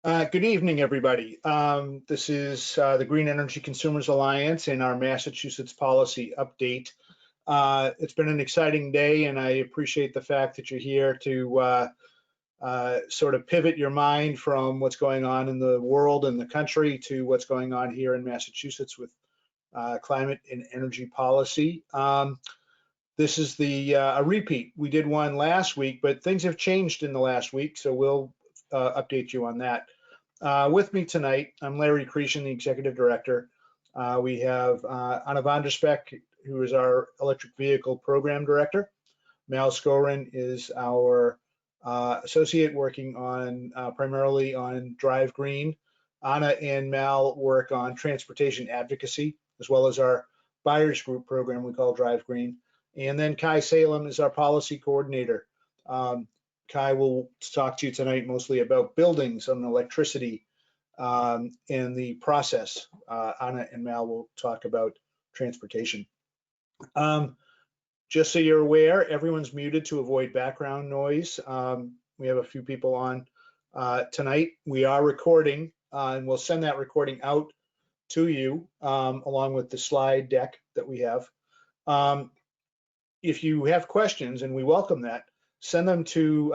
Good evening, everybody. This is the Green Energy Consumers Alliance and our Massachusetts policy update. It's been an exciting day, and I appreciate the fact that you're here to sort of pivot your mind from what's going on in the world and the country to what's going on here in Massachusetts with climate and energy policy. This is a repeat. We did one last week, but things have changed in the last week, so we'll update you on that. With me tonight, I'm Larry Creation, the Executive Director. We have Anna Vanderspek, who is our Electric Vehicle Program Director. Mal Skorin is our associate working on primarily on Drive Green. Anna and Mal work on transportation advocacy, as well as our buyers group program we call Drive Green. And then Kai Salem is our policy coordinator. Kai will talk to you tonight mostly about buildings and electricity and the process. Anna and Mal will talk about transportation. Just so you're aware, everyone's muted to avoid background noise. We have a few people on tonight. We are recording and we'll send that recording out to you along with the slide deck that we have. If you have questions, and we welcome that, send them to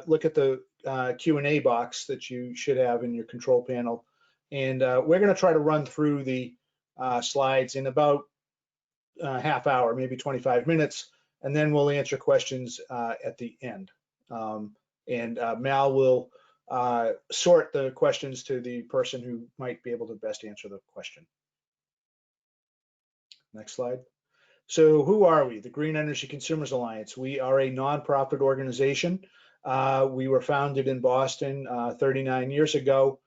look at the Q&A box that you should have in your control panel. And we're going to try to run through the slides in about a half hour, maybe 25 minutes, and then we'll answer questions at the end. Mal will sort the questions to the person who might be able to best answer the question. Next slide. So who are we? The Green Energy Consumers Alliance. We are a nonprofit organization. We were founded in Boston 39 years ago.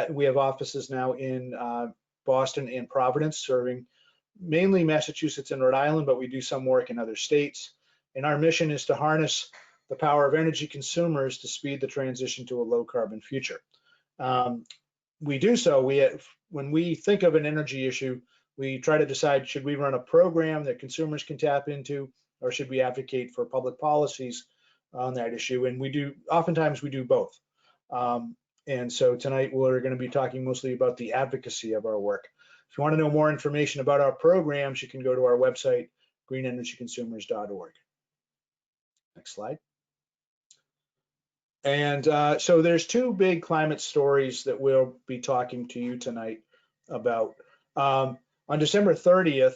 We have offices now in Boston and Providence, serving mainly Massachusetts and Rhode Island, but we do some work in other states. And our mission is to harness the power of energy consumers to speed the transition to a low carbon future. We do so, when we think of an energy issue, we try to decide, should we run a program that consumers can tap into, or should we advocate for public policies on that issue? And oftentimes we do both. And so tonight we're going to be talking mostly about the advocacy of our work. If you want to know more information about our programs, you can go to our website, greenenergyconsumers.org. Next slide. And so there's two big climate stories that we'll be talking to you tonight about. On December 30th,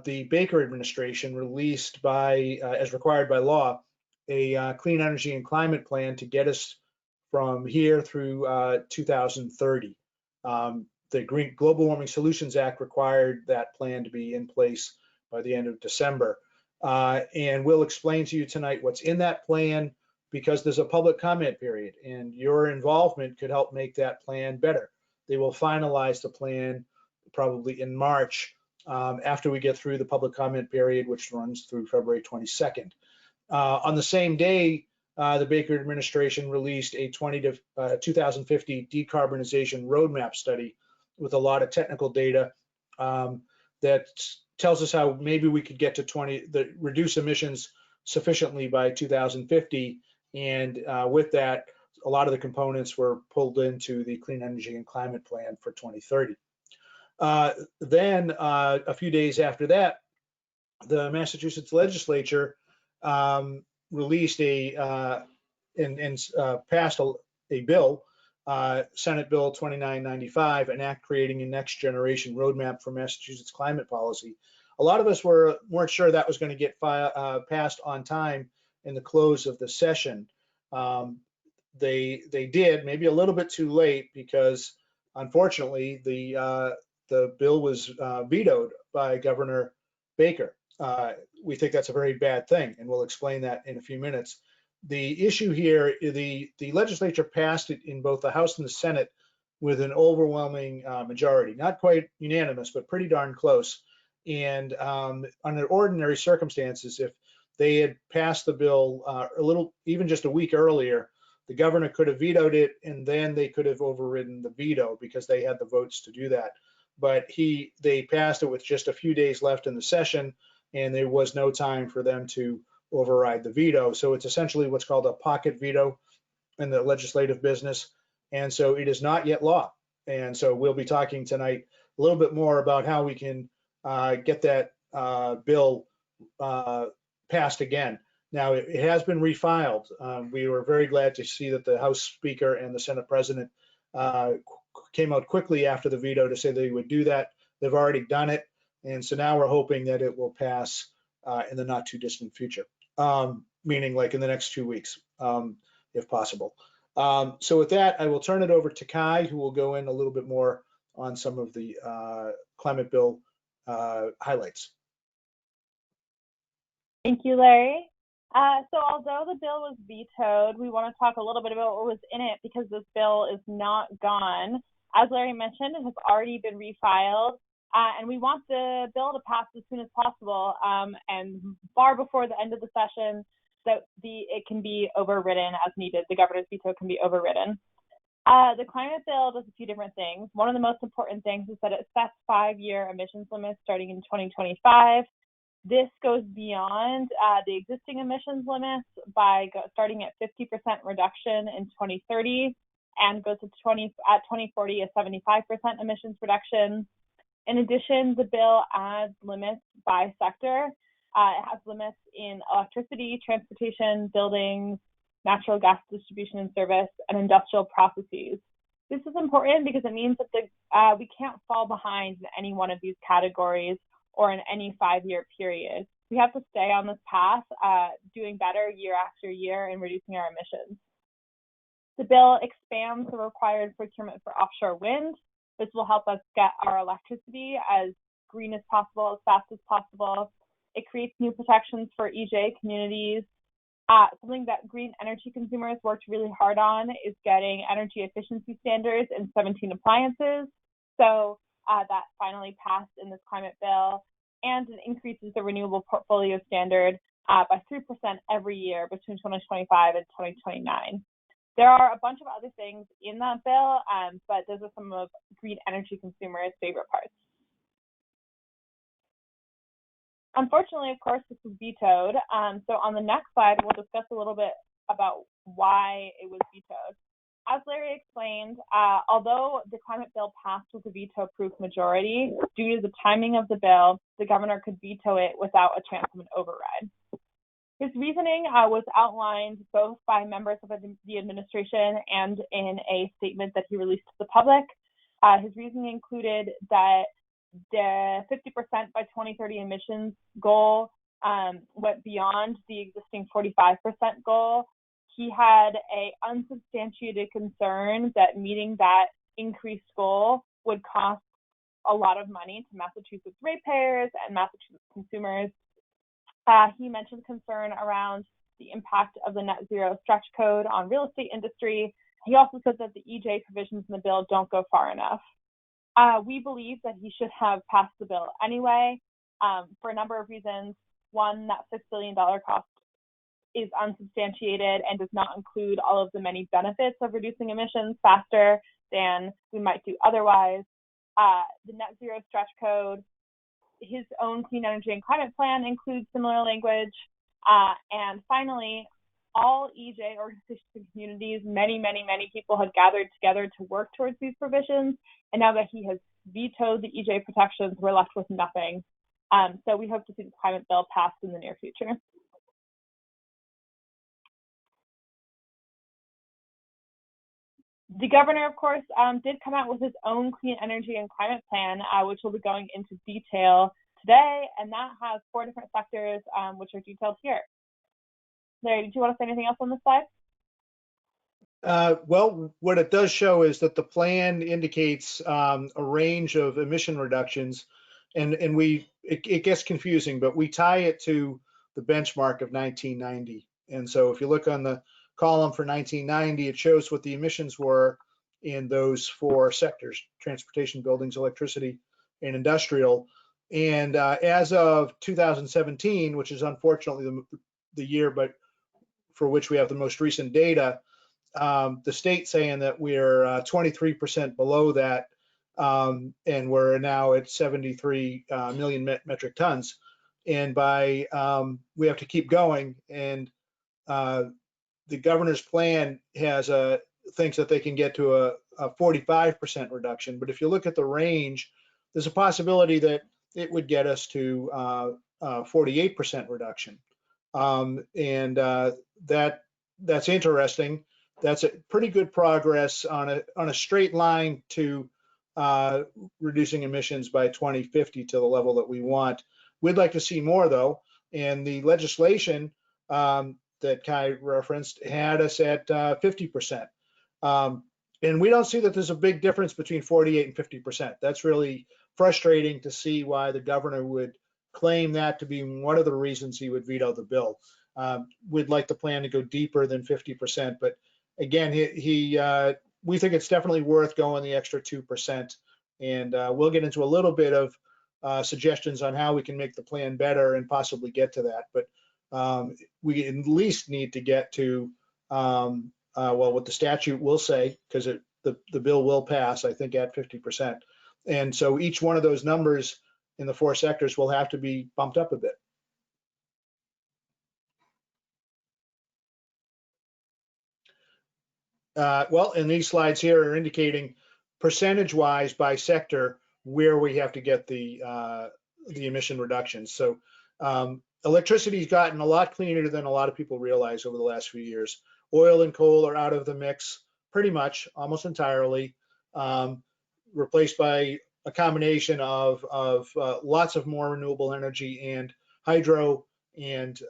the Baker administration released as required by law, a clean energy and climate plan to get us from here through 2030. The Global Warming Solutions Act required that plan to be in place by the end of December. And we'll explain to you tonight what's in that plan, because there's a public comment period, and your involvement could help make that plan better. They will finalize the plan probably in March, after we get through the public comment period, which runs through February 22nd. On the same day, the Baker administration released a 2050 decarbonization roadmap study with a lot of technical data that tells us how maybe we could get to reduce emissions sufficiently by 2050. And with that, a lot of the components were pulled into the Clean Energy and Climate Plan for 2030. Then a few days after that, the Massachusetts legislature released and passed a bill, Senate Bill 2995, an act creating a next generation roadmap for Massachusetts climate policy. A lot of us weren't sure that was going to get passed on time in the close of the session. They did, maybe a little bit too late, because unfortunately the bill was vetoed by Governor Baker. We think that's a very bad thing, and we'll explain that in a few minutes. The issue here, the legislature passed it in both the House and the Senate with an overwhelming majority, not quite unanimous, but pretty darn close. And under ordinary circumstances, if they had passed the bill even just a week earlier, the governor could have vetoed it, and then they could have overridden the veto because they had the votes to do that. But they passed it with just a few days left in the session, and there was no time for them to override the veto. So it's essentially what's called a pocket veto in the legislative business. and so it is not yet law. And so we'll be talking tonight a little bit more about how we can get that bill passed again. Now, it has been refiled. We were very glad to see that the House Speaker and the Senate President came out quickly after the veto to say they would do that. They've already done it. And so now we're hoping that it will pass in the not too distant future, meaning like in the next 2 weeks, if possible. So with that, I will turn it over to Kai, who will go in a little bit more on some of the climate bill highlights. Thank you, Larry. So although the bill was vetoed, we want to talk a little bit about what was in it, because this bill is not gone. As Larry mentioned, it has already been refiled, and we want the bill to pass as soon as possible, and far before the end of the session, so it can be overridden as needed. The governor's veto can be overridden. The climate bill does a few different things. One of the most important things is that it sets 5-year emissions limits starting in 2025. This goes beyond the existing emissions limits by starting at 50% reduction in 2030 and goes to 2040 a 75% emissions reduction. In addition, the bill adds limits by sector. It has limits in electricity, transportation, buildings, natural gas distribution and service, and industrial processes. This is important because it means that we can't fall behind in any one of these categories or in any 5-year period. We have to stay on this path, doing better year after year and reducing our emissions. The bill expands the required procurement for offshore wind. This will help us get our electricity as green as possible, as fast as possible. It creates new protections for EJ communities. Something that green energy consumers worked really hard on is getting energy efficiency standards in 17 appliances. So that finally passed in this climate bill, and it increases the renewable portfolio standard by 3% every year between 2025 and 2029. There are a bunch of other things in that bill, but those are some of green energy consumers' favorite parts. Unfortunately, of course, this was vetoed. So on the next slide, we'll discuss a little bit about why it was vetoed. As Larry explained, although the climate bill passed with a veto-proof majority, due to the timing of the bill, the governor could veto it without a chance of an override. His reasoning was outlined both by members of the administration and in a statement that he released to the public. His reasoning included that the 50% by 2030 emissions goal went beyond the existing 45% goal. He had an unsubstantiated concern that meeting that increased goal would cost a lot of money to Massachusetts ratepayers and Massachusetts consumers. He mentioned concern around the impact of the net zero stretch code on real estate industry. He also said that the EJ provisions in the bill don't go far enough. We believe that he should have passed the bill anyway for a number of reasons. One, that $6 billion cost is unsubstantiated and does not include all of the many benefits of reducing emissions faster than we might do otherwise. The net zero stretch code, his own clean energy and climate plan includes similar language. And finally, all EJ organizations and communities, many people had gathered together to work towards these provisions. And now that he has vetoed the EJ protections, we're left with nothing. So we hope to see the climate bill passed in the near future. The governor, of course, did come out with his own clean energy and climate plan, which we'll be going into detail today, and that has 4 different sectors, which are detailed here. Larry, did you want to say anything else on this slide? Well, what it does show is that the plan indicates a range of emission reductions, and it gets confusing, but we tie it to the benchmark of 1990. And so if you look on the column for 1990, it shows what the emissions were in those 4 sectors: transportation, buildings, electricity, and industrial. And as of 2017, which is unfortunately the year but for which we have the most recent data, the state saying that we're 23% below that, and we're now at 73 million metric tons. And we have to keep going, and the governor's plan has a thinks that they can get to a 45% reduction. But if you look at the range, there's a possibility that it would get us to 48% reduction. That's interesting. That's a pretty good progress on a straight line to reducing emissions by 2050 to the level that we want. We'd like to see more, though, and the legislation that Kai referenced had us at 50%. And we don't see that there's a big difference between 48 and 50%. That's really frustrating to see why the governor would claim that to be one of the reasons he would veto the bill. We'd like the plan to go deeper than 50%, but again, we think it's definitely worth going the extra 2%. And we'll get into a little bit of suggestions on how we can make the plan better and possibly get to that. But we at least need to get to, well, what the statute will say, because the bill will pass, I think, at 50%. And so each one of those numbers in the 4 sectors will have to be bumped up a bit. Well, and these slides here are indicating percentage-wise by sector where we have to get the emission reductions. So electricity's gotten a lot cleaner than a lot of people realize over the last few years. Oil and coal are out of the mix pretty much, almost entirely, replaced by a combination of lots of more renewable energy and hydro and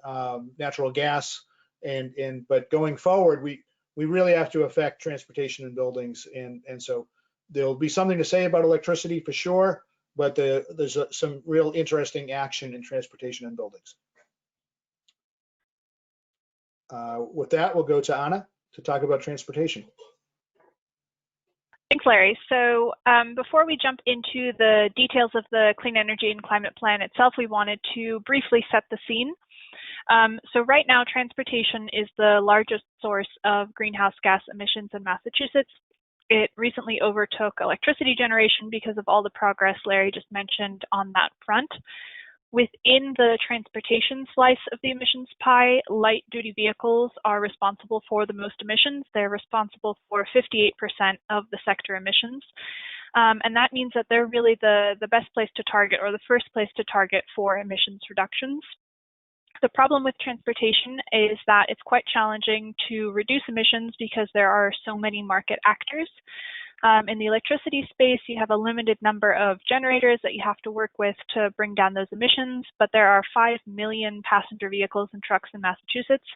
natural gas. But going forward, we really have to affect transportation and buildings. And so there'll be something to say about electricity for sure, but there's some real interesting action in transportation and buildings. With that, we'll go to Anna to talk about transportation. Thanks, Larry. So before we jump into the details of the Clean Energy and Climate Plan itself, we wanted to briefly set the scene. So right now, transportation is the largest source of greenhouse gas emissions in Massachusetts. It recently overtook electricity generation because of all the progress Larry just mentioned on that front. Within the transportation slice of the emissions pie, light-duty vehicles are responsible for the most emissions. They're responsible for 58% of the sector emissions. And that means that they're really the best place to target, or the first place to target, for emissions reductions. The problem with transportation is that it's quite challenging to reduce emissions because there are so many market actors. In the electricity space, you have a limited number of generators that you have to work with to bring down those emissions, but there are 5 million passenger vehicles and trucks in Massachusetts,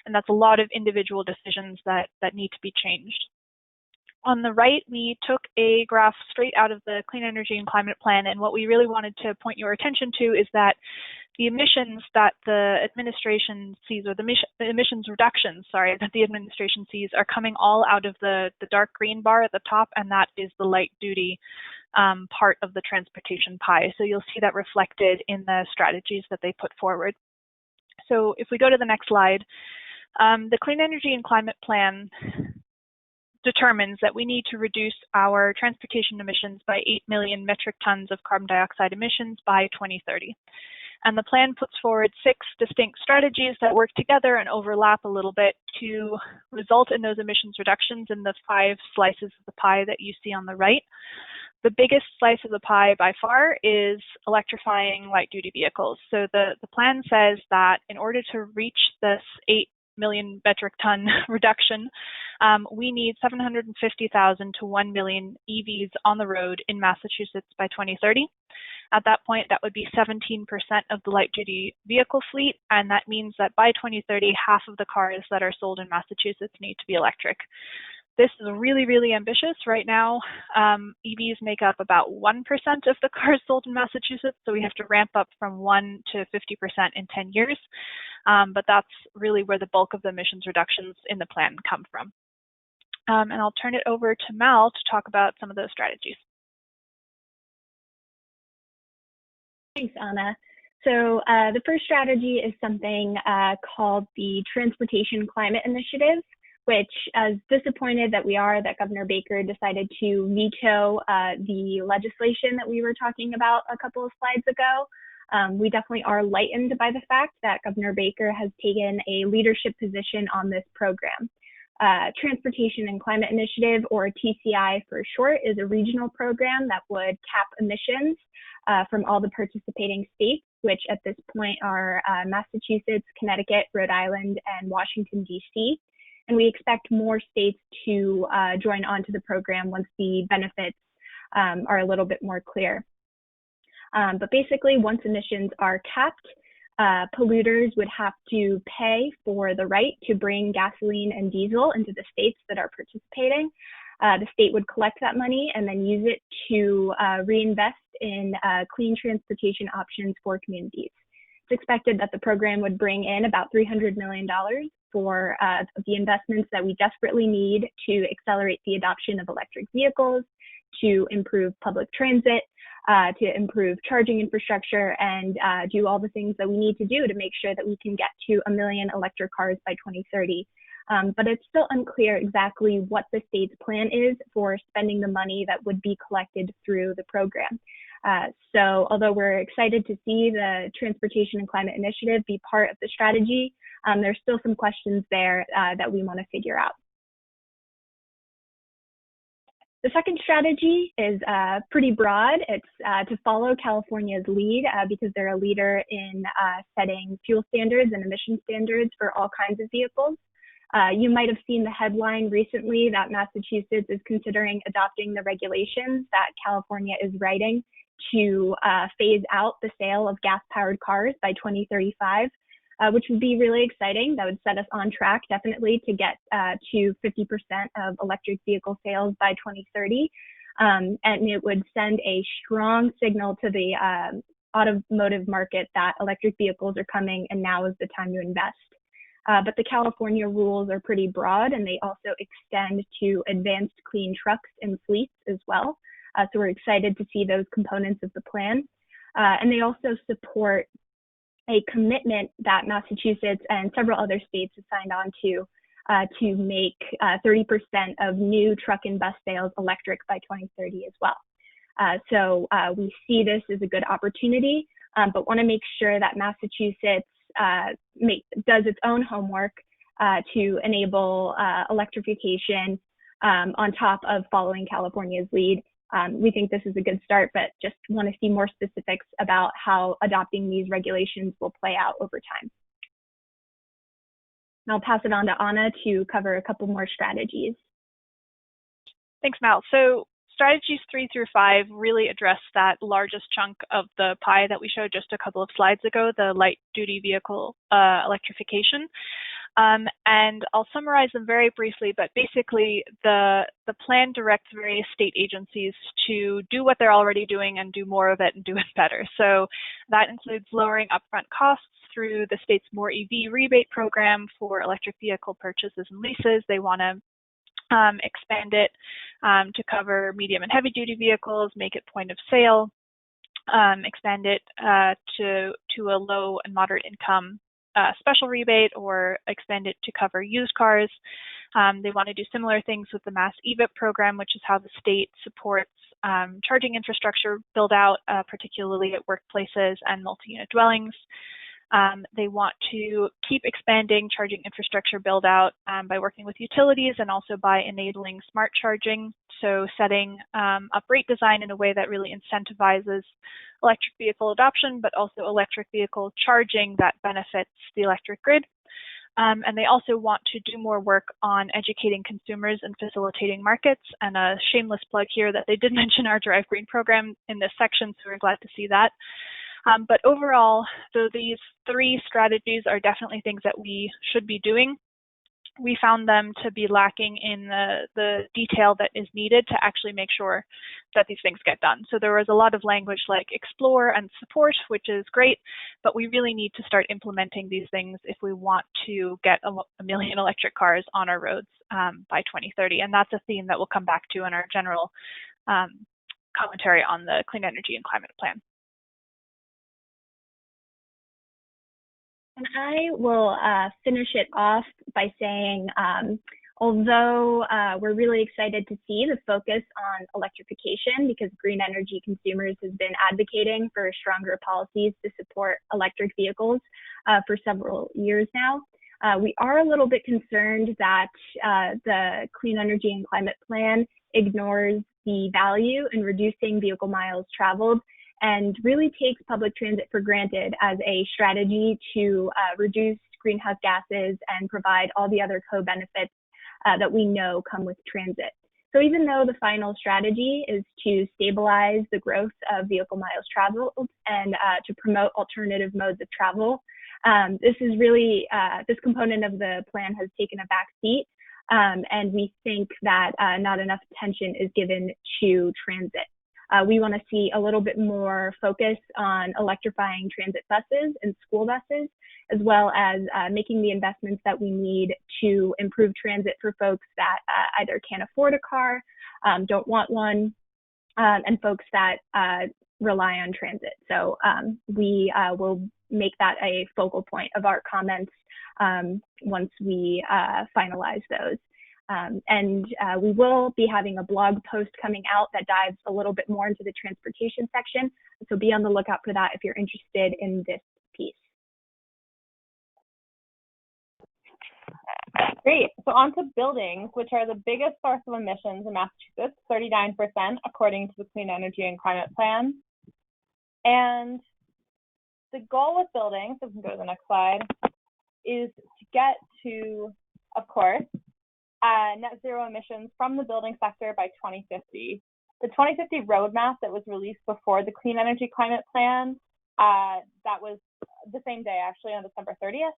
and that's a lot of individual decisions that need to be changed. On the right, we took a graph straight out of the Clean Energy and Climate Plan, and what we really wanted to point your attention to is that the emissions that the administration sees, or the emissions reductions, sorry, that the administration sees, are coming all out of the dark green bar at the top, and that is the light duty part of the transportation pie. So you'll see that reflected in the strategies that they put forward. So if we go to the next slide, the Clean Energy and Climate Plan determines that we need to reduce our transportation emissions by 8 million metric tons of carbon dioxide emissions by 2030. And the plan puts forward 6 distinct strategies that work together and overlap a little bit to result in those emissions reductions in the 5 slices of the pie that you see on the right. The biggest slice of the pie by far is electrifying light-duty vehicles. So the plan says that in order to reach this 8 million metric ton reduction, we need 750,000 to 1 million EVs on the road in Massachusetts by 2030. At that point, that would be 17% of the light-duty vehicle fleet, and that means that by 2030, half of the cars that are sold in Massachusetts need to be electric. This is really, really ambitious. Right now, EVs make up about 1% of the cars sold in Massachusetts, so we have to ramp up from 1 to 50% in 10 years. But that's really where the bulk of the emissions reductions in the plan come from. And I'll turn it over to Mal to talk about some of those strategies. Thanks, Anna. So the first strategy is something called the Transportation Climate Initiative, which, as disappointed that we are that Governor Baker decided to veto the legislation that we were talking about a couple of slides ago, we definitely are lightened by the fact that Governor Baker has taken a leadership position on this program. Transportation and Climate Initiative, or TCI for short, is a regional program that would cap emissions from all the participating states, which at this point are Massachusetts, Connecticut, Rhode Island, and Washington, D.C. And we expect more states to join onto the program once the benefits are a little bit more clear. But basically, once emissions are capped, polluters would have to pay for the right to bring gasoline and diesel into the states that are participating. The state would collect that money and then use it to reinvest in clean transportation options for communities. It's expected that the program would bring in about $300 million for the investments that we desperately need to accelerate the adoption of electric vehicles, to improve public transit, to improve charging infrastructure, and do all the things that we need to do to make sure that we can get to 1 million electric cars by 2030. But it's still unclear exactly what the state's plan is for spending the money that would be collected through the program. So although we're excited to see the Transportation and Climate Initiative be part of the strategy, there's still some questions there that we want to figure out. The second strategy is pretty broad. It's to follow California's lead because they're a leader in setting fuel standards and emission standards for all kinds of vehicles. You might have seen the headline recently that Massachusetts is considering adopting the regulations that California is writing to phase out the sale of gas-powered cars by 2035, which would be really exciting. That would set us on track definitely to get to 50% of electric vehicle sales by 2030. And it would send a strong signal to the automotive market that electric vehicles are coming and now is the time to invest. But the California rules are pretty broad, and they also extend to advanced clean trucks and fleets as well. So we're excited to see those components of the plan. And they also support a commitment that Massachusetts and several other states have signed on to make 30% of new truck and bus sales electric by 2030 as well. So we see this as a good opportunity, but want to make sure that Massachusetts does its own homework to enable electrification on top of following California's lead. We think this is a good start, but just want to see more specifics about how adopting these regulations will play out over time. And I'll pass it on to Anna to cover a couple more strategies. Thanks, Mal. So strategies 3 through 5 really address that largest chunk of the pie that we showed just a couple of slides ago, the light duty vehicle electrification. And I'll summarize them very briefly, but basically the plan directs various state agencies to do what they're already doing and do more of it and do it better. So that includes lowering upfront costs through the state's More EV rebate program for electric vehicle purchases and leases. They want to expand it to cover medium and heavy duty vehicles, make it point of sale, expand it to a low and moderate income special rebate, or expand it to cover used cars. They want to do similar things with the Mass EVIP program, which is how the state supports charging infrastructure build out, particularly at workplaces and multi-unit dwellings. They want to keep expanding charging infrastructure build out by working with utilities and also by enabling smart charging. So setting up rate design in a way that really incentivizes electric vehicle adoption, but also electric vehicle charging that benefits the electric grid. And they also want to do more work on educating consumers and facilitating markets. And a shameless plug here that they did mention our Drive Green program in this section, so we're glad to see that. But overall, though these 3 strategies are definitely things that we should be doing, we found them to be lacking in the detail that is needed to actually make sure that these things get done. So there was a lot of language like explore and support, which is great, but we really need to start implementing these things if we want to get 1 million electric cars on our roads by 2030. And that's a theme that we'll come back to in our general commentary on the Clean Energy and Climate Plan. And I will finish it off by saying, although we're really excited to see the focus on electrification because Green Energy Consumers has been advocating for stronger policies to support electric vehicles for several years now, We are a little bit concerned that the Clean Energy and Climate Plan ignores the value in reducing vehicle miles traveled and really takes public transit for granted as a strategy to reduce greenhouse gases and provide all the other co-benefits that we know come with transit. So even though the final strategy is to stabilize the growth of vehicle miles traveled and to promote alternative modes of travel, this is really, this component of the plan has taken a back seat, and we think that not enough attention is given to transit. We want to see a little bit more focus on electrifying transit buses and school buses, as well as making the investments that we need to improve transit for folks that either can't afford a car, don't want one, and folks that rely on transit. So we will make that a focal point of our comments once we finalize those. And we will be having a blog post coming out that dives a little bit more into the transportation section. So be on the lookout for that if you're interested in this piece. Great. So on to buildings, which are the biggest source of emissions in Massachusetts, 39%, according to the Clean Energy and Climate Plan. And the goal with buildings, if we can go to the next slide, is to get to, of course, net zero emissions from the building sector by 2050. The 2050 roadmap that was released before the Clean Energy Climate Plan, that was the same day actually on December 30th,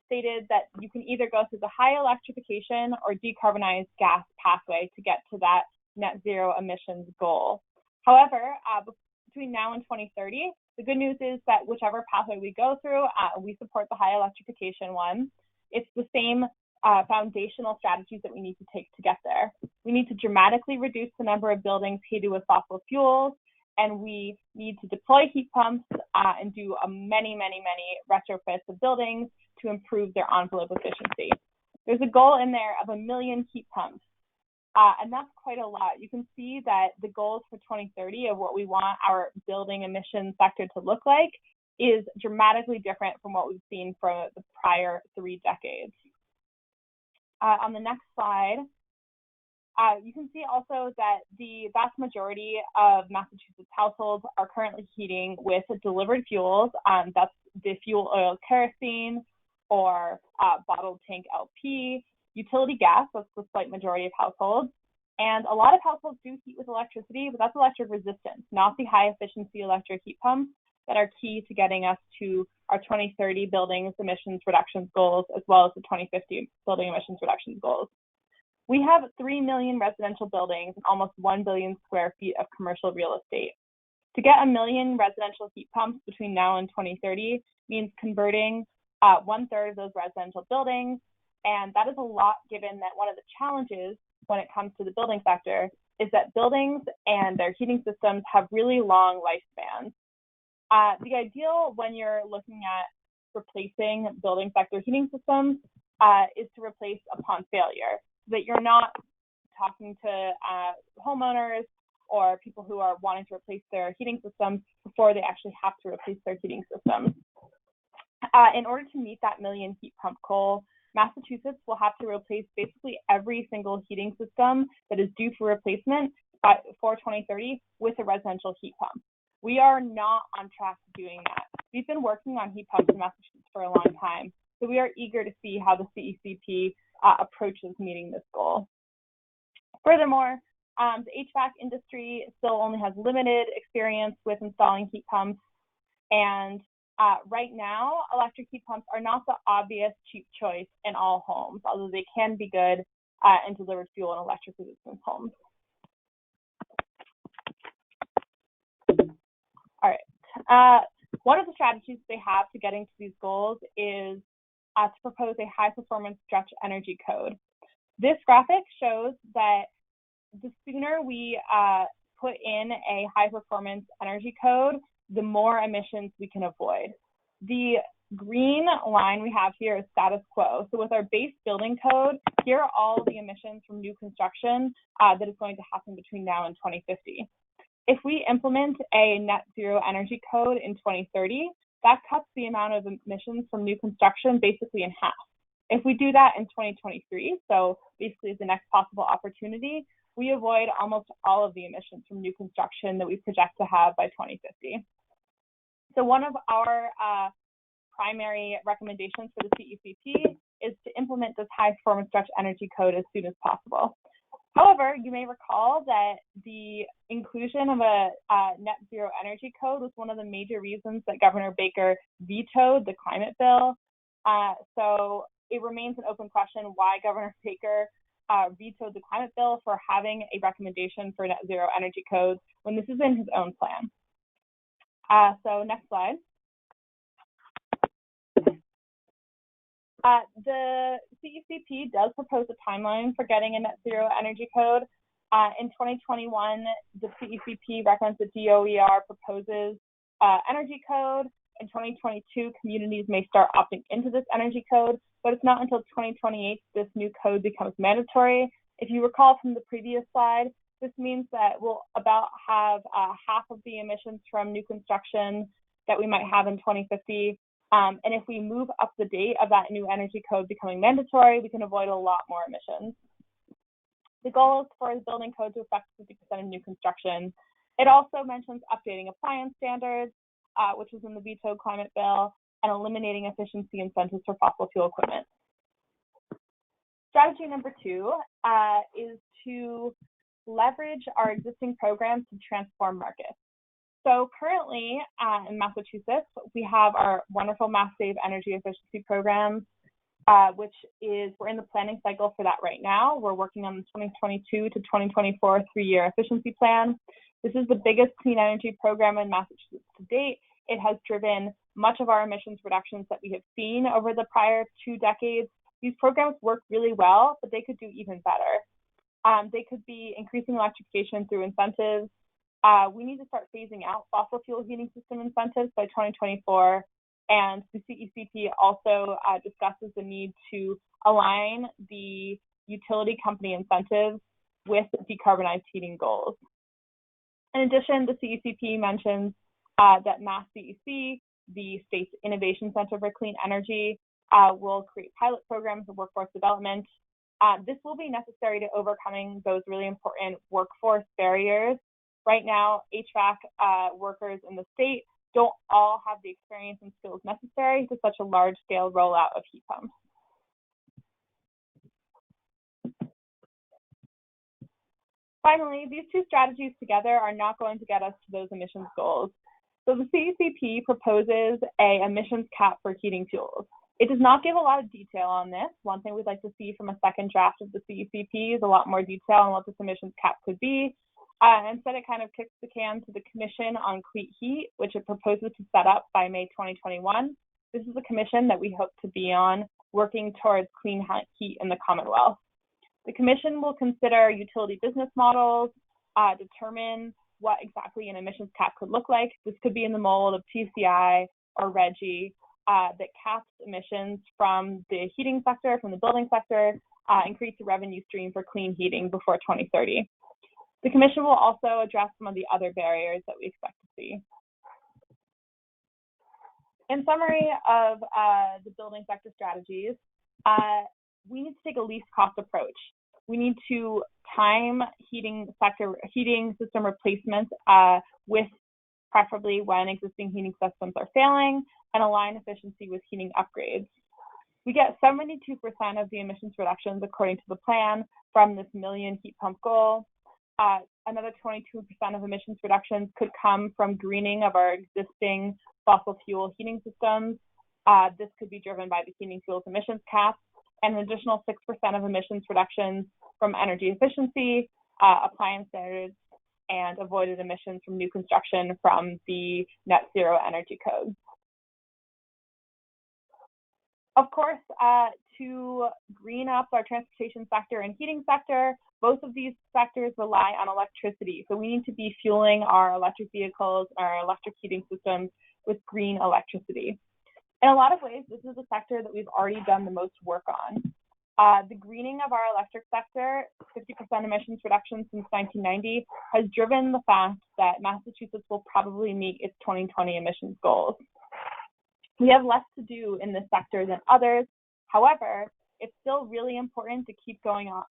stated that you can either go through the high electrification or decarbonized gas pathway to get to that net zero emissions goal. However, between now and 2030, the good news is that whichever pathway we go through, we support the high electrification one. It's the same foundational strategies that we need to take to get there. We need to dramatically reduce the number of buildings heated with fossil fuels, and we need to deploy heat pumps and do many retrofits of buildings to improve their envelope efficiency. There's a goal in there of 1 million heat pumps, and that's quite a lot. You can see that the goals for 2030 of what we want our building emissions sector to look like is dramatically different from what we've seen for the prior 3 decades. On the next slide, you can see also that the vast majority of Massachusetts households are currently heating with delivered fuels. That's the fuel oil kerosene or bottled tank LP, utility gas, that's the slight majority of households. And a lot of households do heat with electricity, but that's electric resistance, not the high efficiency electric heat pumps that are key to getting us to our 2030 buildings emissions reductions goals, as well as the 2050 building emissions reductions goals. We have 3 million residential buildings and almost 1 billion square feet of commercial real estate. To get 1 million residential heat pumps between now and 2030 means converting 1/3 of those residential buildings. And that is a lot, given that one of the challenges when it comes to the building sector is that buildings and their heating systems have really long lifespans. The ideal when you're looking at replacing building sector heating systems is to replace upon failure, so that you're not talking to homeowners or people who are wanting to replace their heating systems before they actually have to replace their heating systems. In order to meet that 1 million heat pump goal, Massachusetts will have to replace basically every single heating system that is due for replacement for 2030 with a residential heat pump. We are not on track to doing that. We've been working on heat pumps in Massachusetts for a long time, so we are eager to see how the CECP approaches meeting this goal. Furthermore, the HVAC industry still only has limited experience with installing heat pumps, and right now, electric heat pumps are not the obvious cheap choice in all homes, although they can be good and deliver fuel in electric resistance homes. All right. One of the strategies they have to getting to these goals is to propose a high-performance stretch energy code. This graphic shows that the sooner we put in a high-performance energy code, the more emissions we can avoid. The green line we have here is status quo. So with our base building code, here are all the emissions from new construction that is going to happen between now and 2050. If we implement a net zero energy code in 2030, that cuts the amount of emissions from new construction basically in half. If we do that in 2023, so basically the next possible opportunity, we avoid almost all of the emissions from new construction that we project to have by 2050. So one of our primary recommendations for the CECP is to implement this high performance stretch energy code as soon as possible. However, you may recall that the inclusion of a net zero energy code was one of the major reasons that Governor Baker vetoed the climate bill. So it remains an open question why Governor Baker vetoed the climate bill for having a recommendation for net zero energy codes when this is in his own plan. So next slide. The CECP does propose a timeline for getting a net zero energy code. In 2021, the CECP recommends the DOER proposes energy code. In 2022, communities may start opting into this energy code, but it's not until 2028 this new code becomes mandatory. If you recall from the previous slide, this means that we'll about have half of the emissions from new construction that we might have in 2050. And if we move up the date of that new energy code becoming mandatory, we can avoid a lot more emissions. The goal is for the building code to affect 50% of new construction. It also mentions updating appliance standards, which was in the vetoed climate bill, and eliminating efficiency incentives for fossil fuel equipment. Strategy number 2 is to leverage our existing programs to transform markets. So currently in Massachusetts, we have our wonderful Masave energy efficiency program, which is, we're in the planning cycle for that right now. We're working on the 2022 to 2024 3-year efficiency plan. This is the biggest clean energy program in Massachusetts to date. It has driven much of our emissions reductions that we have seen over the prior 2 decades. These programs work really well, but they could do even better. They could be increasing electrification through incentives. We need to start phasing out fossil fuel heating system incentives by 2024. And the CECP also discusses the need to align the utility company incentives with decarbonized heating goals. In addition, the CECP mentions that Mass CEC, the state's innovation center for clean energy, will create pilot programs of workforce development. This will be necessary to overcoming those really important workforce barriers. Right now, HVAC workers in the state don't all have the experience and skills necessary to such a large-scale rollout of heat pumps. Finally, these 2 strategies together are not going to get us to those emissions goals. So the CECP proposes an emissions cap for heating fuels. It does not give a lot of detail on this. One thing we'd like to see from a second draft of the CECP is a lot more detail on what this emissions cap could be. Instead, it kind of kicks the can to the Commission on Clean Heat, which it proposes to set up by May 2021. This is a commission that we hope to be on, working towards clean heat in the Commonwealth. The commission will consider utility business models, determine what exactly an emissions cap could look like. This could be in the mold of TCI or RGGI that caps emissions from the heating sector, from the building sector, and creates a revenue stream for clean heating before 2030. The commission will also address some of the other barriers that we expect to see. In summary of the building sector strategies, we need to take a least cost approach. We need to time heating system replacements with preferably when existing heating systems are failing, and align efficiency with heating upgrades. We get 72% of the emissions reductions according to the plan from this 1 million heat pump goal. Another 22% of emissions reductions could come from greening of our existing fossil fuel heating systems. This could be driven by the heating fuels emissions cap, and an additional 6% of emissions reductions from energy efficiency, appliance standards, and avoided emissions from new construction from the net zero energy code. Of course, to green up our transportation sector and heating sector, both of these sectors rely on electricity. So we need to be fueling our electric vehicles, our electric heating systems with green electricity. In a lot of ways, this is a sector that we've already done the most work on. The greening of our electric sector, 50% emissions reduction since 1990, has driven the fact that Massachusetts will probably meet its 2020 emissions goals. We have less to do in this sector than others. However, it's still really important to keep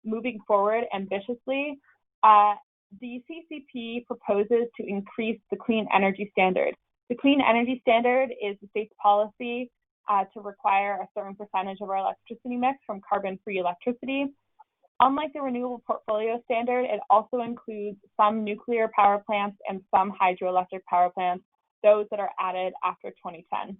moving forward ambitiously. The CECP proposes to increase the clean energy standard. The clean energy standard is the state's policy to require a certain percentage of our electricity mix from carbon-free electricity. Unlike the renewable portfolio standard, it also includes some nuclear power plants and some hydroelectric power plants, those that are added after 2010.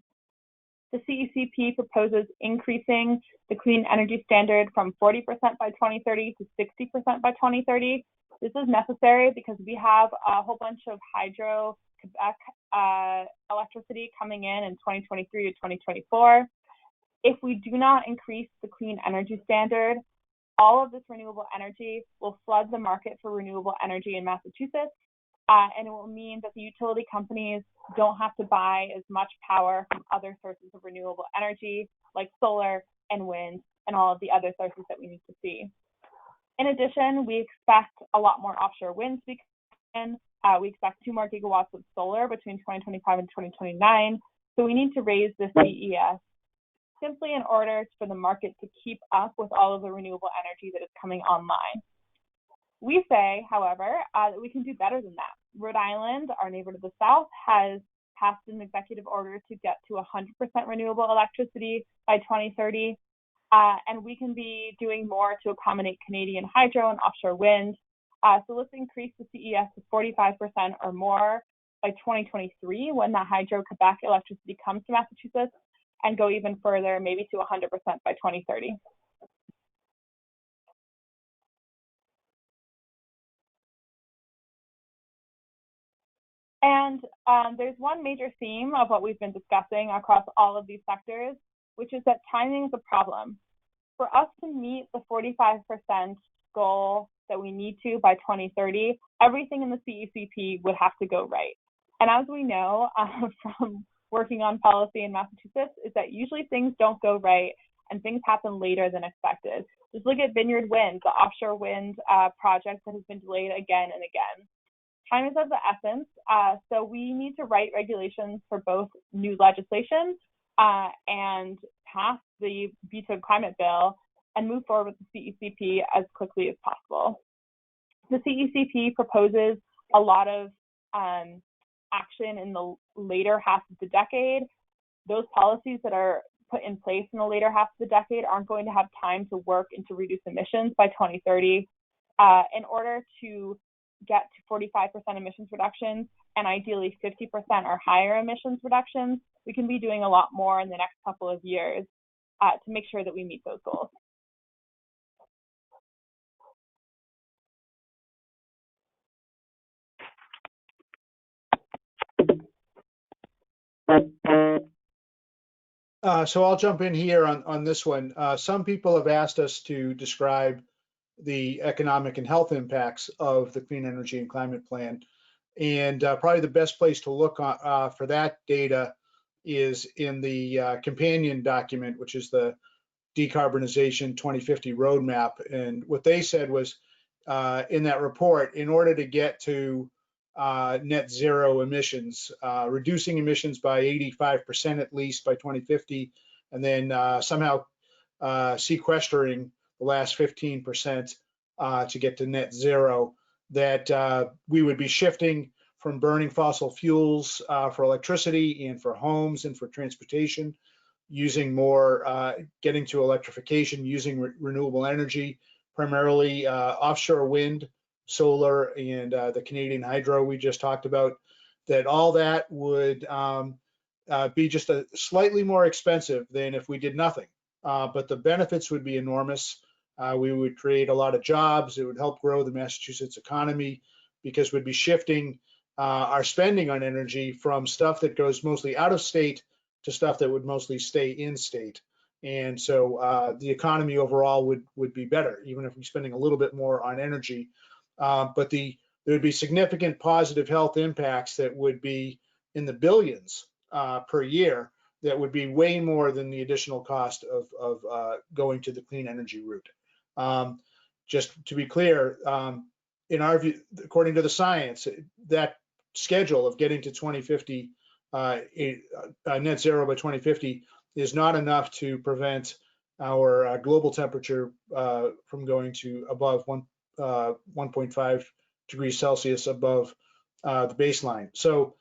The CECP proposes increasing the clean energy standard from 40% by 2030 to 60% by 2030. This is necessary because we have a whole bunch of hydro Quebec electricity coming in 2023 to 2024. If we do not increase the clean energy standard, all of this renewable energy will flood the market for renewable energy in Massachusetts, and it will mean that the utility companies don't have to buy as much power from other sources of renewable energy like solar and wind and all of the other sources that we need to see. In addition, we expect a lot more offshore wind to be coming in. We expect 2 more gigawatts of solar between 2025 and 2029. So we need to raise the CES simply in order for the market to keep up with all of the renewable energy that is coming online. We say, however, that we can do better than that. Rhode Island, our neighbor to the south, has passed an executive order to get to 100% renewable electricity by 2030. And we can be doing more to accommodate Canadian hydro and offshore wind. So let's increase the CES to 45% or more by 2023 when the Hydro Quebec electricity comes to Massachusetts, and go even further, maybe to 100% by 2030. And there's one major theme of what we've been discussing across all of these sectors, which is that timing is a problem. For us to meet the 45% goal that we need to by 2030, everything in the CECP would have to go right. And as we know from working on policy in Massachusetts, is that usually things don't go right and things happen later than expected. Just look at Vineyard Wind, the offshore wind project that has been delayed again and again. Time is of the essence, so we need to write regulations for both new legislation and pass the vetoed climate bill and move forward with the CECP as quickly as possible. The CECP proposes a lot of action in the later half of the decade. Those policies that are put in place in the later half of the decade aren't going to have time to work and to reduce emissions by 2030. In order to get to 45% emissions reductions and ideally 50% or higher emissions reductions, we can be doing a lot more in the next couple of years to make sure that we meet those goals. So I'll jump in here on this one. Some people have asked us to describe the economic and health impacts of the Clean Energy and Climate Plan. And probably the best place to look for that data is in the companion document, which is the Decarbonization 2050 Roadmap. And what they said was in that report, in order to get to net zero emissions, reducing emissions by 85% at least by 2050, and then somehow sequestering the last 15% to get to net zero, that we would be shifting from burning fossil fuels for electricity and for homes and for transportation, using more, getting to electrification, using renewable energy, primarily offshore wind, solar, and the Canadian hydro we just talked about, that all that would be just a slightly more expensive than if we did nothing. But the benefits would be enormous. We would create a lot of jobs. It would help grow the Massachusetts economy because we'd be shifting our spending on energy from stuff that goes mostly out of state to stuff that would mostly stay in state. And so the economy overall would be better, even if we're spending a little bit more on energy. But there would be significant positive health impacts that would be in the billions per year. That would be way more than the additional cost of going to the clean energy route. Just to be clear, in our view, according to the science, that schedule of getting to 2050 net zero by 2050 is not enough to prevent our global temperature from going to above 1.5 degrees Celsius above the baseline. So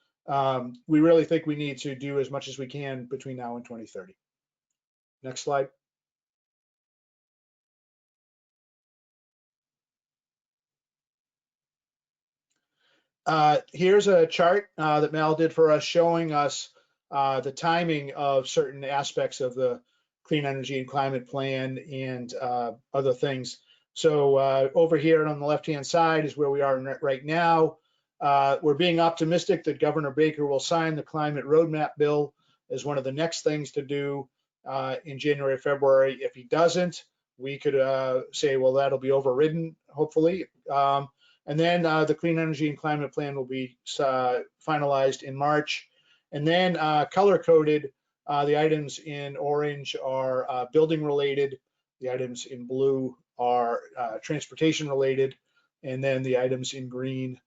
we really think we need to do as much as we can between now and 2030. Next slide. Here's a chart that Mal did for us showing us the timing of certain aspects of the Clean Energy and Climate Plan and other things. So over here on the left-hand side is where we are right now. We're being optimistic that Governor Baker will sign the Climate Roadmap bill as one of the next things to do in January, February. If he doesn't, we could say, well, that'll be overridden, hopefully. And then the Clean Energy and Climate Plan will be finalized in March. And then color-coded, the items in orange are building related, the items in blue are transportation related, and then the items in green,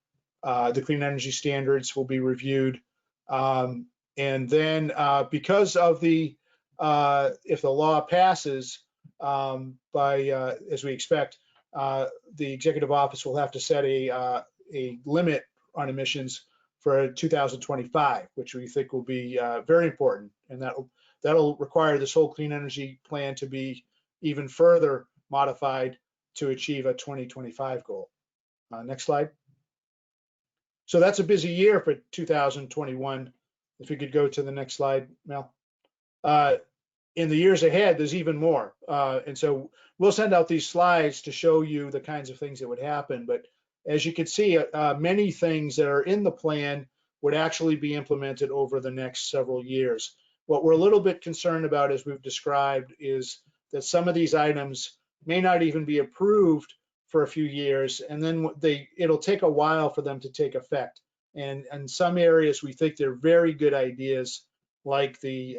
the clean energy standards will be reviewed. And then because of the, if the law passes as we expect, the executive office will have to set a limit on emissions for 2025, which we think will be very important, and that'll require this whole clean energy plan to be even further modified to achieve a 2025 goal. Next slide. So that's a busy year for 2021. If we could go to the next slide, Mel. In the years ahead, there's even more. And so we'll send out these slides to show you the kinds of things that would happen. But as you can see, many things that are in the plan would actually be implemented over the next several years. What we're a little bit concerned about, as we've described, is that some of these items may not even be approved for a few years, and then it'll take a while for them to take effect. And in some areas, we think they're very good ideas, like the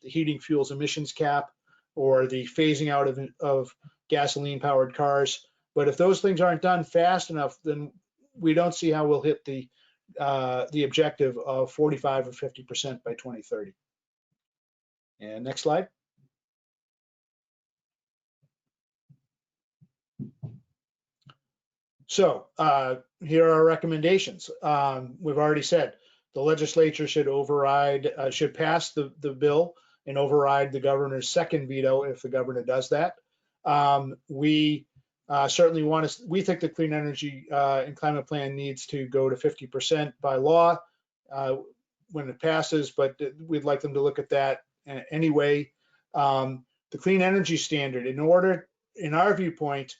heating fuels emissions cap or the phasing out of gasoline-powered cars. But if those things aren't done fast enough, then we don't see how we'll hit the objective of 45 or 50% by 2030. And next slide. So here are our recommendations. We've already said the legislature should pass the bill and override the governor's second veto if the governor does that. We certainly we think the Clean Energy and Climate Plan needs to go to 50% by law when it passes, but we'd like them to look at that anyway. The Clean Energy Standard, in our viewpoint,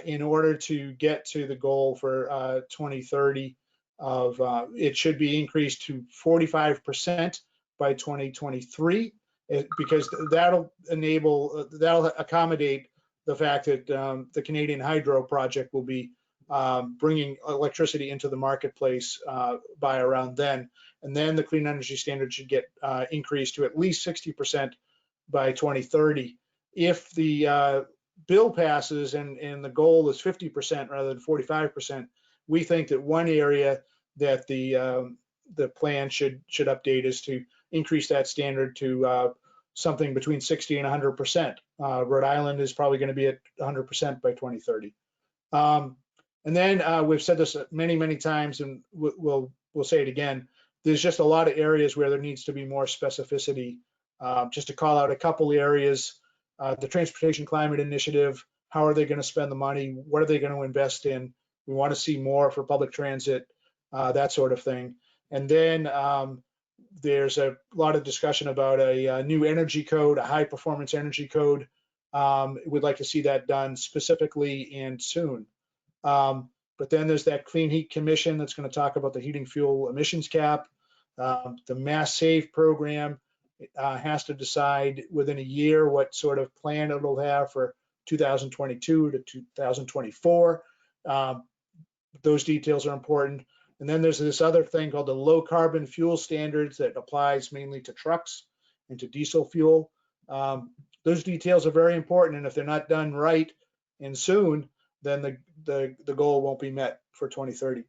in order to get to the goal for 2030 it should be increased to 45% by 2023, because that'll accommodate the fact that the Canadian Hydro project will be bringing electricity into the marketplace by around then. And then the Clean Energy Standard should get increased to at least 60% by 2030. If the bill passes and the goal is 50% rather than 45%, we think that one area that the plan should update is to increase that standard to something between 60 and 100%. Rhode Island is probably going to be at 100% by 2030. And then we've said this many times, and we'll say it again. There's just a lot of areas where there needs to be more specificity. Just to call out a couple areas. The Transportation Climate Initiative, how are they going to spend the money? What are they going to invest in? We want to see more for public transit, that sort of thing. And then there's a lot of discussion about a new energy code, a high performance energy code. We'd like to see that done specifically and soon. But then there's that Clean Heat Commission that's going to talk about the heating fuel emissions cap. The Masave program has to decide within a year what sort of plan it'll have for 2022 to 2024. Those details are important. And then there's this other thing called the low carbon fuel standards that applies mainly to trucks and to diesel fuel. Those details are very important, and if they're not done right and soon, then the goal won't be met for 2030.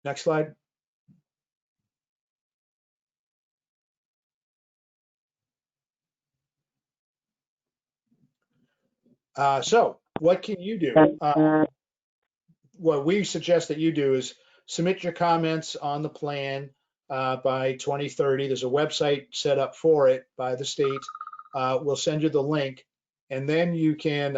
Next slide. So what can you do? What we suggest that you do is submit your comments on the plan by 2030. There's a website set up for it by the state. We'll send you the link, and then you can,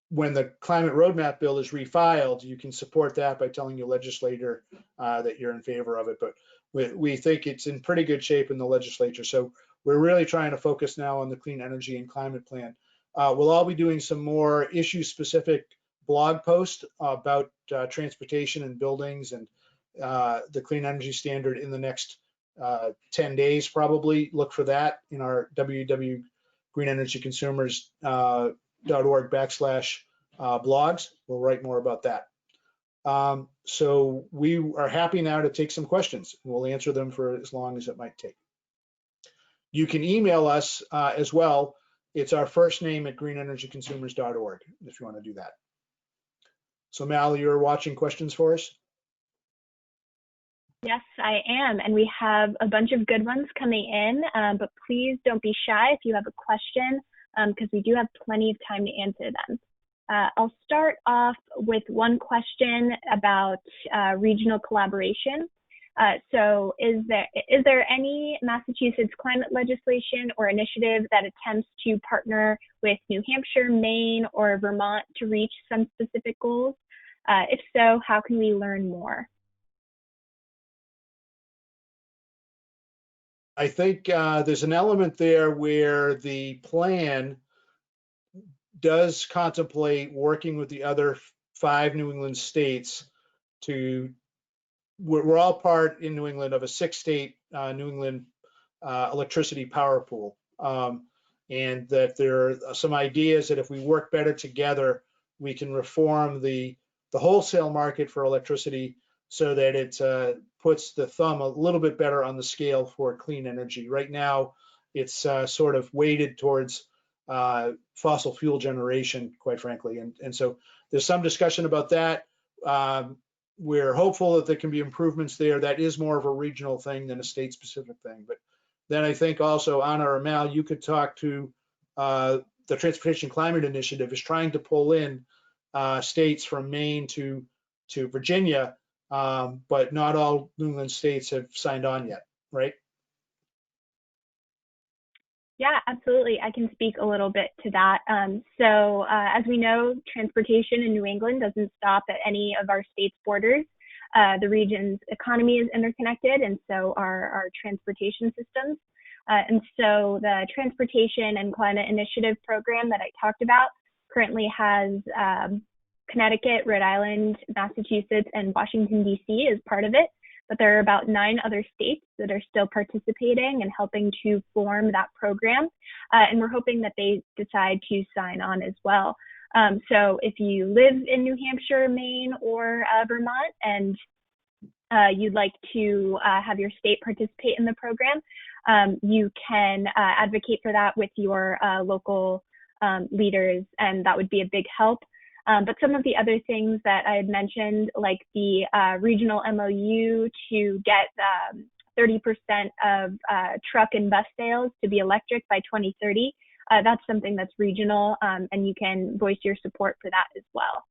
when the climate roadmap bill is refiled, you can support that by telling your legislator that you're in favor of it. But we think it's in pretty good shape in the legislature. So we're really trying to focus now on the clean energy and climate plan. We'll all be doing some more issue-specific blog posts about transportation and buildings and the clean energy standard in the next 10 days, probably. Look for that in our www.greenenergyconsumers.org/blogs. We'll write more about that. So we are happy now to take some questions, and we'll answer them for as long as it might take. You can email us as well. It's our first name at greenenergyconsumers.org if you want to do that. So Mal, you're watching questions for us? Yes, I am. And we have a bunch of good ones coming in, but please don't be shy if you have a question, because we do have plenty of time to answer them. I'll start off with one question about regional collaboration. So is there any Massachusetts climate legislation or initiative that attempts to partner with New Hampshire, Maine, or Vermont to reach some specific goals? If so, how can we learn more? I think there's an element there where the plan does contemplate working with the other 5 New England states to, we're all part in New England of a 6-state New England electricity power pool. And that there are some ideas that if we work better together, we can reform the wholesale market for electricity so that it puts the thumb a little bit better on the scale for clean energy. Right now, it's sort of weighted towards fossil fuel generation, quite frankly. And so there's some discussion about that. We're hopeful that there can be improvements there. That is more of a regional thing than a state-specific thing. But then I think also, Anna or Mal, you could talk to the Transportation Climate Initiative is trying to pull in states from Maine to Virginia, but not all New England states have signed on yet, right? Yeah, absolutely. I can speak a little bit to that. So as we know, transportation in New England doesn't stop at any of our state's borders. The region's economy is interconnected, and so are our transportation systems. And so the Transportation and Climate Initiative program that I talked about currently has Connecticut, Rhode Island, Massachusetts, and Washington, D.C. as part of it. But there are about 9 other states that are still participating and helping to form that program. And we're hoping that they decide to sign on as well. So if you live in New Hampshire, Maine, or Vermont, and you'd like to have your state participate in the program, you can advocate for that with your local leaders, and that would be a big help. But some of the other things that I had mentioned, like the regional MOU to get 30% of truck and bus sales to be electric by 2030, that's something that's regional, and you can voice your support for that as well.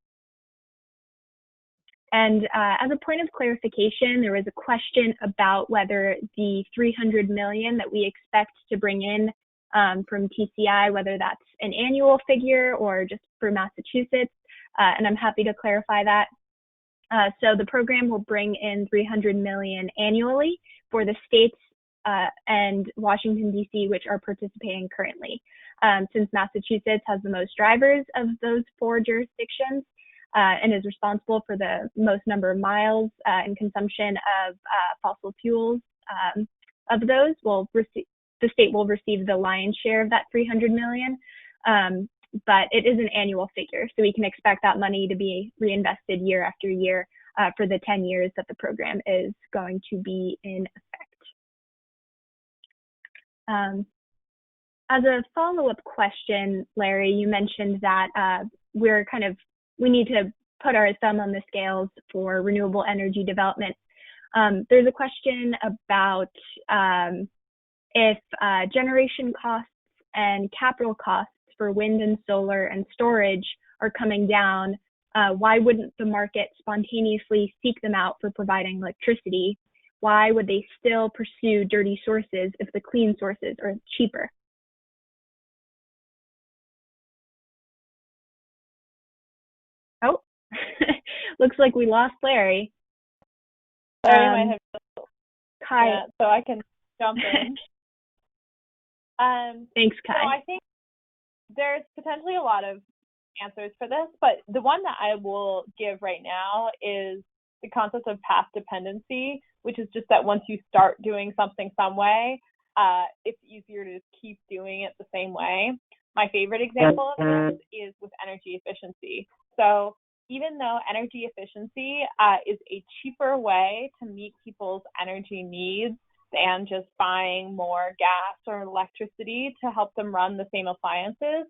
And as a point of clarification, there was a question about whether the $300 million that we expect to bring in from TCI, whether that's an annual figure or just for Massachusetts. And I'm happy to clarify that. So the program will bring in $300 million annually for the states and Washington, D.C., which are participating currently. Since Massachusetts has the most drivers of those 4 jurisdictions and is responsible for the most number of miles and consumption of fossil fuels, of those, the state will receive the lion's share of that $300 million. But it is an annual figure, so we can expect that money to be reinvested year after year for the 10 years that the program is going to be in effect. As a follow-up question, Larry, you mentioned that we need to put our thumb on the scales for renewable energy development. There's a question about if generation costs and capital costs for wind and solar and storage are coming down, why wouldn't the market spontaneously seek them out for providing electricity? Why would they still pursue dirty sources if the clean sources are cheaper? Oh, looks like we lost Larry. Larry might have Kai. yeah, so I can jump in. Thanks, Kai. So I think there's potentially a lot of answers for this, but the one that I will give right now is the concept of path dependency, which is just that once you start doing something some way, it's easier to just keep doing it the same way. My favorite example of this is with energy efficiency. So even though energy efficiency is a cheaper way to meet people's energy needs than just buying more gas or electricity to help them run the same appliances,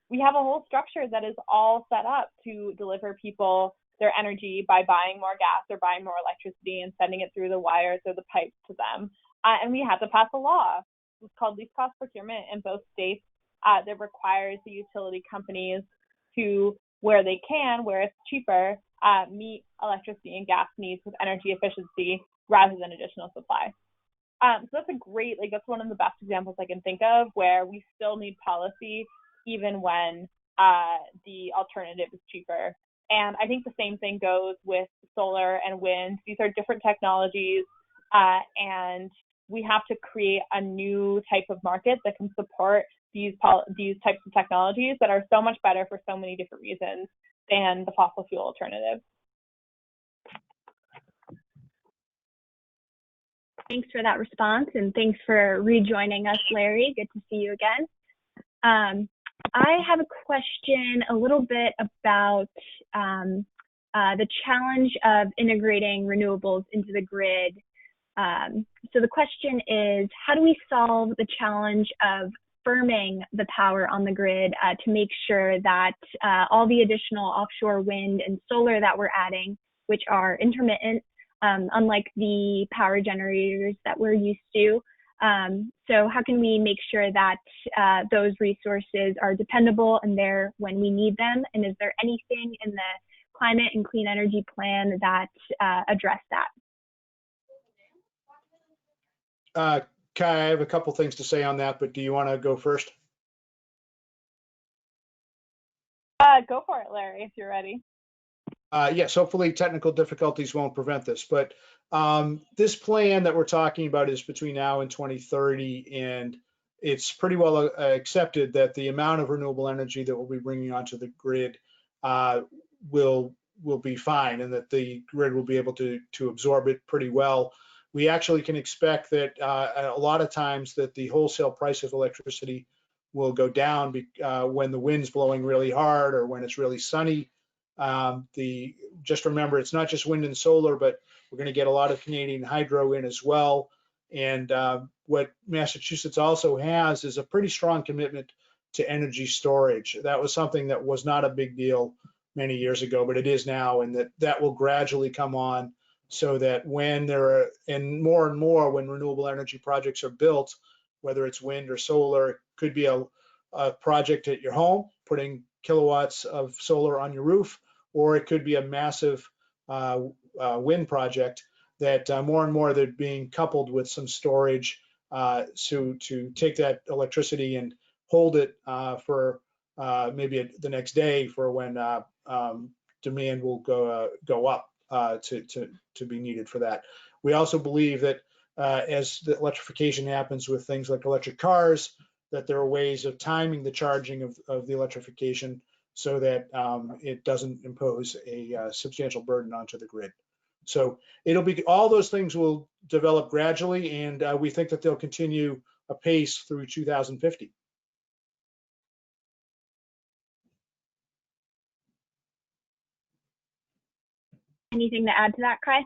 we have a whole structure that is all set up to deliver people their energy by buying more gas or buying more electricity and sending it through the wires or the pipes to them. And we had to pass a law. It's called least cost procurement in both states that requires the utility companies to, where they can, where it's cheaper, meet electricity and gas needs with energy efficiency rather than additional supply. So that's a great, that's one of the best examples I can think of where we still need policy even when the alternative is cheaper. And I think the same thing goes with solar and wind. These are different technologies, and we have to create a new type of market that can support these types of technologies that are so much better for so many different reasons than the fossil fuel alternative. Thanks for that response, and thanks for rejoining us, Larry. Good to see you again. I have a question a little bit about the challenge of integrating renewables into the grid. So the question is, how do we solve the challenge of firming the power on the grid to make sure that all the additional offshore wind and solar that we're adding, which are intermittent, unlike the power generators that we're used to. So how can we make sure that those resources are dependable and there when we need them? And is there anything in the climate and clean energy plan that address that? Kai, I have a couple things to say on that, but do you want to go first? Go for it, Larry, if you're ready. Yes, hopefully technical difficulties won't prevent this, but this plan that we're talking about is between now and 2030, and it's pretty well accepted that the amount of renewable energy that we'll be bringing onto the grid will be fine, and that the grid will be able to absorb it pretty well. We actually can expect that a lot of times that the wholesale price of electricity will go down when the wind's blowing really hard or when it's really sunny. Just remember, it's not just wind and solar, but we're going to get a lot of Canadian hydro in as well. And what Massachusetts also has is a pretty strong commitment to energy storage. That was something that was not a big deal many years ago, but it is now, and that will gradually come on, so that when there are, and more when renewable energy projects are built, whether it's wind or solar, it could be a project at your home, putting kilowatts of solar on your roof, or it could be a massive wind project that more and more they're being coupled with some storage to take that electricity and hold it for maybe the next day for when demand will go up to be needed for that. We also believe that as the electrification happens with things like electric cars, that there are ways of timing the charging of the electrification so that it doesn't impose a substantial burden onto the grid. So it'll be, all those things will develop gradually, and we think that they'll continue apace through 2050. Anything to add to that, Kai?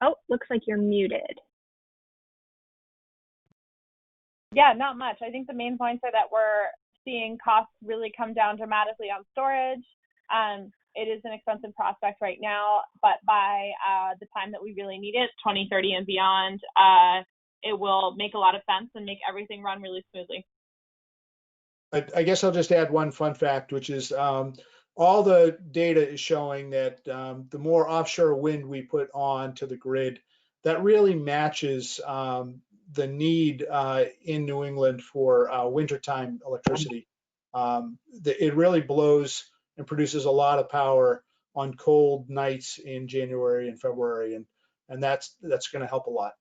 Oh, looks like you're muted. Yeah, not much. I think the main points are that we're seeing costs really come down dramatically on storage. It is an expensive prospect right now, but by the time that we really need it, 2030 and beyond, it will make a lot of sense and make everything run really smoothly. I guess I'll just add one fun fact, which is all the data is showing that the more offshore wind we put on to the grid, that really matches the need in New England for wintertime electricity. It really blows and produces a lot of power on cold nights in January and February, and that's going to help a lot.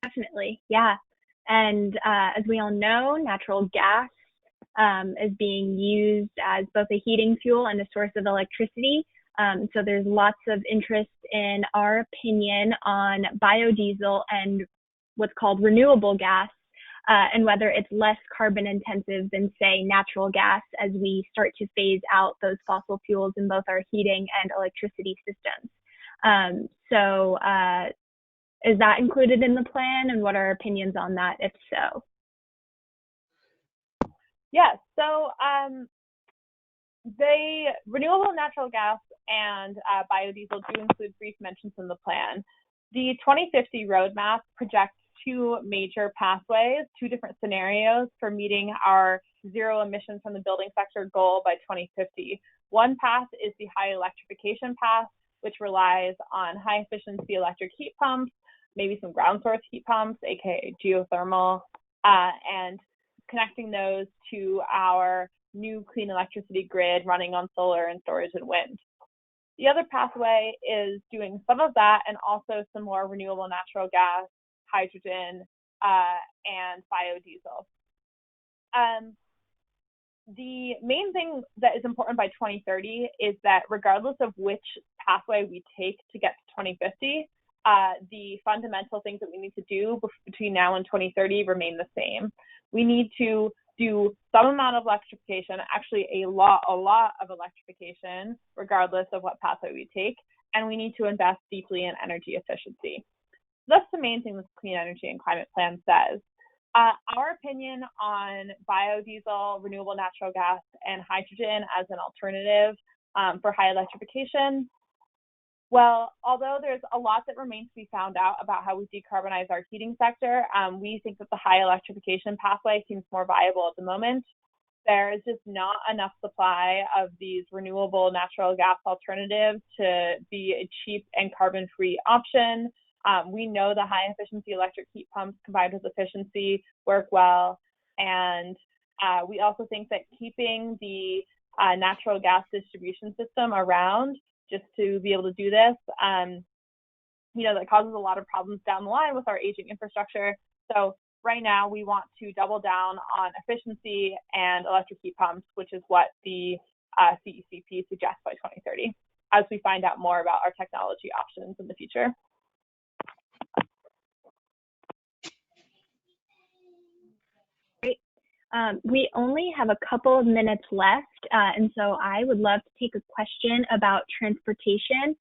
Definitely, yeah. And as we all know, natural gas is being used as both a heating fuel and a source of electricity. So there's lots of interest in our opinion on biodiesel and what's called renewable gas, and whether it's less carbon intensive than, say, natural gas as we start to phase out those fossil fuels in both our heating and electricity systems. Is that included in the plan, and what are our opinions on that, if so? Yeah, so the renewable natural gas and biodiesel do include brief mentions in the plan. The 2050 roadmap projects two major pathways, two different scenarios for meeting our zero emissions from the building sector goal by 2050. One path is the high electrification path, which relies on high efficiency electric heat pumps, maybe some ground source heat pumps, aka geothermal, and connecting those to our new clean electricity grid running on solar and storage and wind. The other pathway is doing some of that and also some more renewable natural gas, hydrogen, and biodiesel. The main thing that is important by 2030 is that regardless of which pathway we take to get to 2050, the fundamental things that we need to do between now and 2030 remain the same. We need to do some amount of electrification, actually a lot of electrification, regardless of what pathway we take, and we need to invest deeply in energy efficiency. That's the main thing this Clean Energy and Climate Plan says. Our opinion on biodiesel, renewable natural gas, and hydrogen as an alternative for high electrification. Well, although there's a lot that remains to be found out about how we decarbonize our heating sector, we think that the high electrification pathway seems more viable at the moment. There is just not enough supply of these renewable natural gas alternatives to be a cheap and carbon-free option. We know the high efficiency electric heat pumps combined with efficiency work well. And we also think that keeping the natural gas distribution system around just to be able to do this, that causes a lot of problems down the line with our aging infrastructure. So right now we want to double down on efficiency and electric heat pumps, which is what the CECP suggests by 2030, as we find out more about our technology options in the future. Great. We only have a couple of minutes left, and so I would love to take a question about transportation.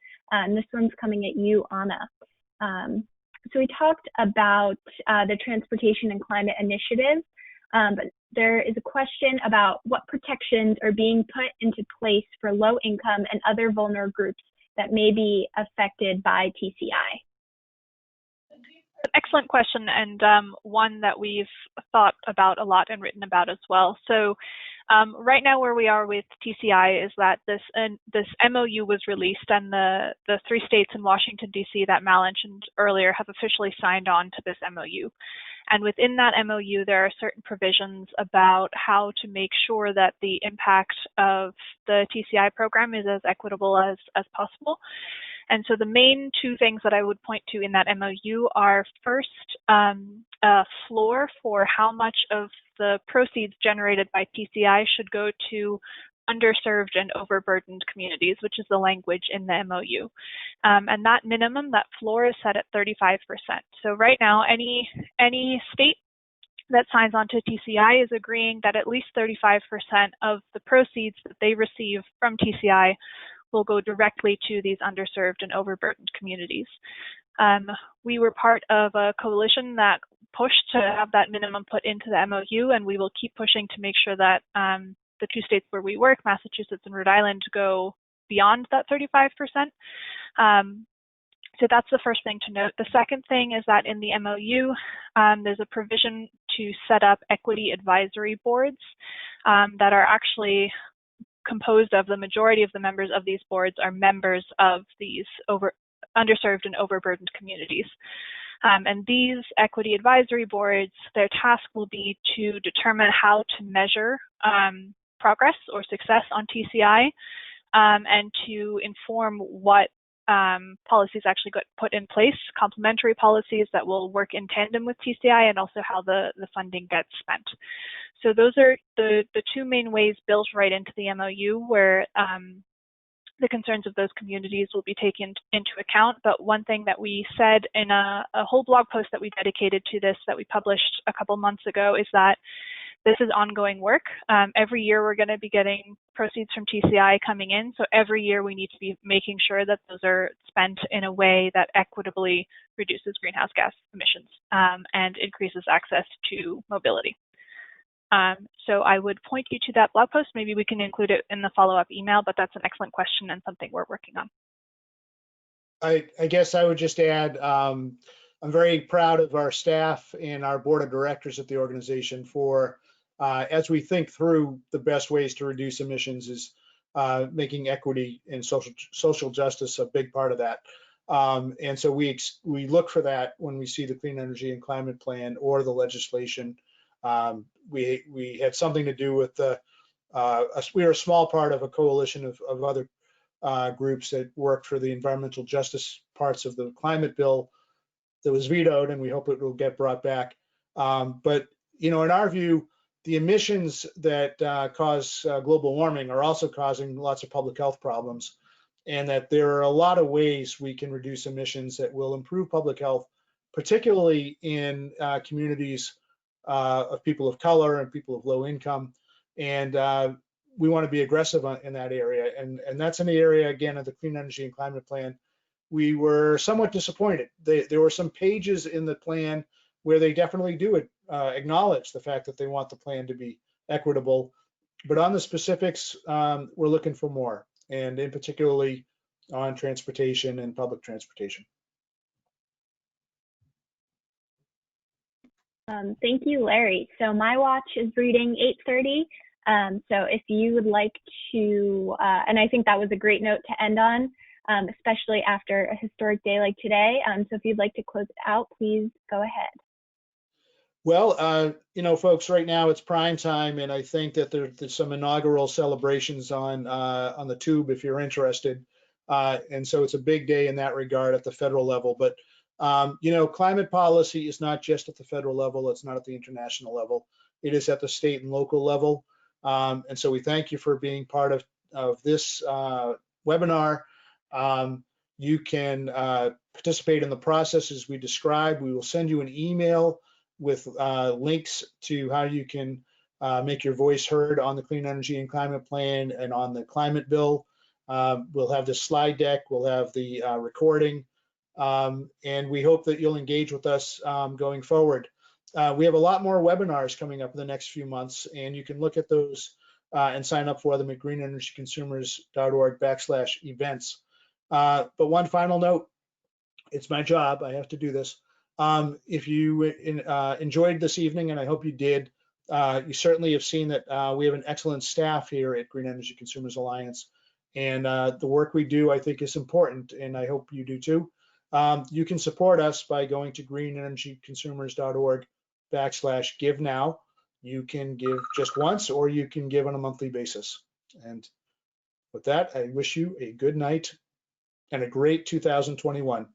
This one's coming at you, Anna. So we talked about the Transportation and Climate Initiative, but there is a question about what protections are being put into place for low income and other vulnerable groups that may be affected by TCI. Excellent question, and one that we've thought about a lot and written about as well. So right now where we are with TCI is that this MOU was released, and the 3 states in Washington, D.C. that Mal mentioned earlier have officially signed on to this MOU. And within that MOU, there are certain provisions about how to make sure that the impact of the TCI program is as equitable as possible. And so the main 2 things that I would point to in that MOU are first, a floor for how much of the proceeds generated by TCI should go to underserved and overburdened communities, which is the language in the MOU. And that minimum, that floor is set at 35%. So right now, any state that signs on to TCI is agreeing that at least 35% of the proceeds that they receive from TCI will go directly to these underserved and overburdened communities. We were part of a coalition that pushed to have that minimum put into the MOU, and we will keep pushing to make sure that the two states where we work, Massachusetts and Rhode Island, go beyond that 35%. So that's the first thing to note. The second thing is that in the MOU, there's a provision to set up equity advisory boards that are actually composed of the majority of the members of these boards are members of these underserved and overburdened communities. And these equity advisory boards, their task will be to determine how to measure progress or success on TCI and to inform what policies actually got put in place, complementary policies that will work in tandem with TCI, and also how the funding gets spent. So those are the two main ways built right into the MOU where the concerns of those communities will be taken into account. But one thing that we said in a whole blog post that we dedicated to this that we published a couple months ago is that this is ongoing work. Every year we're going to be getting proceeds from TCI coming in. So every year we need to be making sure that those are spent in a way that equitably reduces greenhouse gas emissions and increases access to mobility. So I would point you to that blog post. Maybe we can include it in the follow-up email, but that's an excellent question and something we're working on. I guess I would just add, I'm very proud of our staff and our board of directors at the organization for, as we think through the best ways to reduce emissions, is making equity and social justice a big part of that. And so we look for that when we see the Clean Energy and Climate Plan or the legislation. We had something to do with we were a small part of a coalition of other groups that worked for the environmental justice parts of the climate bill that was vetoed, and we hope it will get brought back. But in our view, the emissions that cause global warming are also causing lots of public health problems, and that there are a lot of ways we can reduce emissions that will improve public health, particularly in communities of people of color and people of low income. And we want to be aggressive in that area. And that's in the area, again, of the Clean Energy and Climate Plan. We were somewhat disappointed. There were some pages in the plan where they definitely do acknowledge the fact that they want the plan to be equitable. But on the specifics, we're looking for more, and in particularly on transportation and public transportation. Thank you, Larry. So my watch is reading 8:30. So if you would like to, and I think that was a great note to end on, especially after a historic day like today. So if you'd like to close it out, please go ahead. Well, folks, right now it's prime time, and I think that there's some inaugural celebrations on the tube if you're interested. And so it's a big day in that regard at the federal level. But climate policy is not just at the federal level. It's not at the international level. It is at the state and local level. And so we thank you for being part of this webinar. You can participate in the process as we described. We will send you an email with links to how you can make your voice heard on the Clean Energy and Climate Plan and on the climate bill. We'll have the slide deck. We'll have the recording. And we hope that you'll engage with us going forward. We have a lot more webinars coming up in the next few months, and you can look at those and sign up for them at greenenergyconsumers.org/events. But one final note, it's my job, I have to do this. If you enjoyed this evening, and I hope you did, you certainly have seen that we have an excellent staff here at Green Energy Consumers Alliance. And the work we do, I think, is important, and I hope you do too. You can support us by going to greenenergyconsumers.org/give now. You can give just once, or you can give on a monthly basis. And with that, I wish you a good night and a great 2021.